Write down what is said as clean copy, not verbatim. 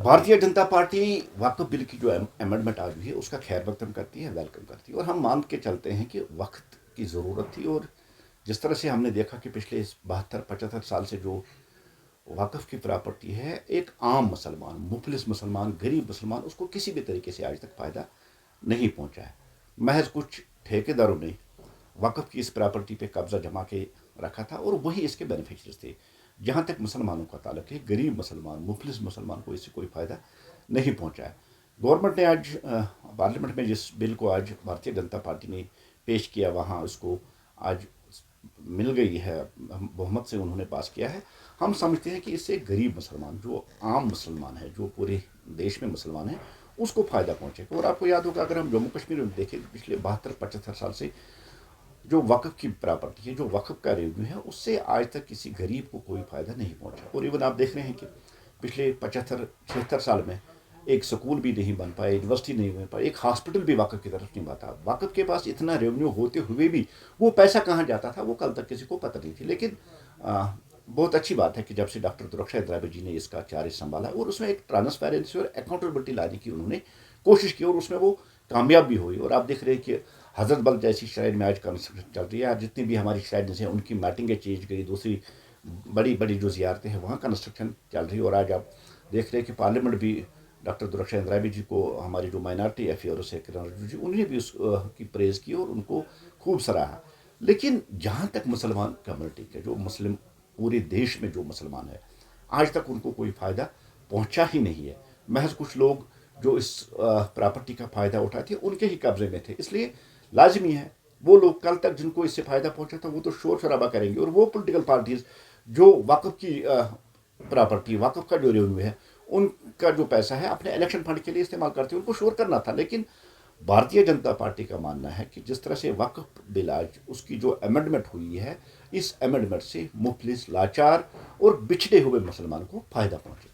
Bharatiya Janata party वक्फ bill की जो amendment आज हुई है उसका खैर मकदम करती है, वेलकम करती है, और हम मान के चलते हैं कि वक्त की ज़रूरत थी। और जिस तरह से हमने देखा कि पिछले इस 72-75 साल से जो वक्फ की प्रॉपर्टी है, एक आम मुसलमान, मुफलिस मुसलमान, गरीब मुसलमान, उसको किसी भी तरीके से आज तक फ़ायदा नहीं पहुंचा है। महज कुछ ठेकेदारों ने वक्फ की इस प्रॉपर्टी पे कब्जा जमा के रखा था और वही इसके बेनिफिशरीज थे। जहाँ तक मुसलमानों का ताल्लुक है, गरीब मुसलमान, मुफलिस मुसलमान को इससे कोई फ़ायदा नहीं पहुँचा है। गवर्नमेंट ने आज पार्लियामेंट में जिस बिल को आज भारतीय जनता पार्टी ने पेश किया, वहाँ उसको आज मिल गई है, बहुमत से उन्होंने पास किया है। हम समझते हैं कि इससे गरीब मुसलमान, जो आम मुसलमान है, जो पूरे देश में मुसलमान है, उसको फ़ायदा पहुँचेगा। और आपको याद होगा, अगर हम जम्मू कश्मीर में देखें तो पिछले 72-75 साल से जो वक्फ की प्रॉपर्टी है, जो वक्फ का रेवेन्यू है, उससे आज तक किसी गरीब को कोई फ़ायदा नहीं पहुंचा। और इवन आप देख रहे हैं कि पिछले 75-76 साल में एक स्कूल भी नहीं बन पाए, यूनिवर्सिटी नहीं बन पाई, एक हॉस्पिटल भी वक्फ की तरफ नहीं आता। वक्फ के पास इतना रेवेन्यू होते हुए भी वो पैसा कहाँ जाता था, वो कल तक किसी को पता नहीं थी। लेकिन बहुत अच्छी बात है कि जब से डॉक्टर दुरक्षा इंद्राबी जी ने इसका चार्ज संभाला और उसमें एक ट्रांसपेरेंसी और अकाउंटेबिलिटी लाने की उन्होंने कोशिश की, और उसमें वो कामयाब भी हुई। और आप देख रहे हैं कि हज़रत बल जैसी शायद में आज कंस्ट्रक्शन चल रही है। आज जितनी भी हमारी शायद हैं उनकी मैटिंगें चेंज गई, दूसरी बड़ी बड़ी जो ज़ियारतें हैं वहाँ कंस्ट्रक्शन चल रही है। और आज आप देख रहे हैं कि पार्लियामेंट भी डॉक्टर दुरक्षा इंद्राबी जी को, हमारी जो माइनॉरिटी अफेयर से किरण रिजिजू जी, उन्होंने भी उसकी प्रेज़ की और उनको खूब सराहा। लेकिन जहाँ तक मुसलमान कम्युनिटी के, जो मुस्लिम पूरे देश में जो मुसलमान है, आज तक उनको कोई फ़ायदा पहुँचा ही नहीं है। महज कुछ लोग जो इस प्रॉपर्टी का फ़ायदा उठाए थे उनके ही कब्जे में थे। इसलिए लाजमी है वो लोग कल तक जिनको इससे फ़ायदा पहुंचा था वो तो शोर शराबा करेंगे, और वो पॉलिटिकल पार्टीज जो वक्फ की प्रॉपर्टी, वक्फ का जो रेवेन्यू है, उनका जो पैसा है अपने इलेक्शन फंड के लिए इस्तेमाल करते हैं, उनको शोर करना था। लेकिन भारतीय जनता पार्टी का मानना है कि जिस तरह से वक्फ बिल आज उसकी जो अमेंडमेंट हुई है, इस अमेंडमेंट से मुफलिस, लाचार और बिछड़े हुए मुसलमान को फ़ायदा पहुंचे।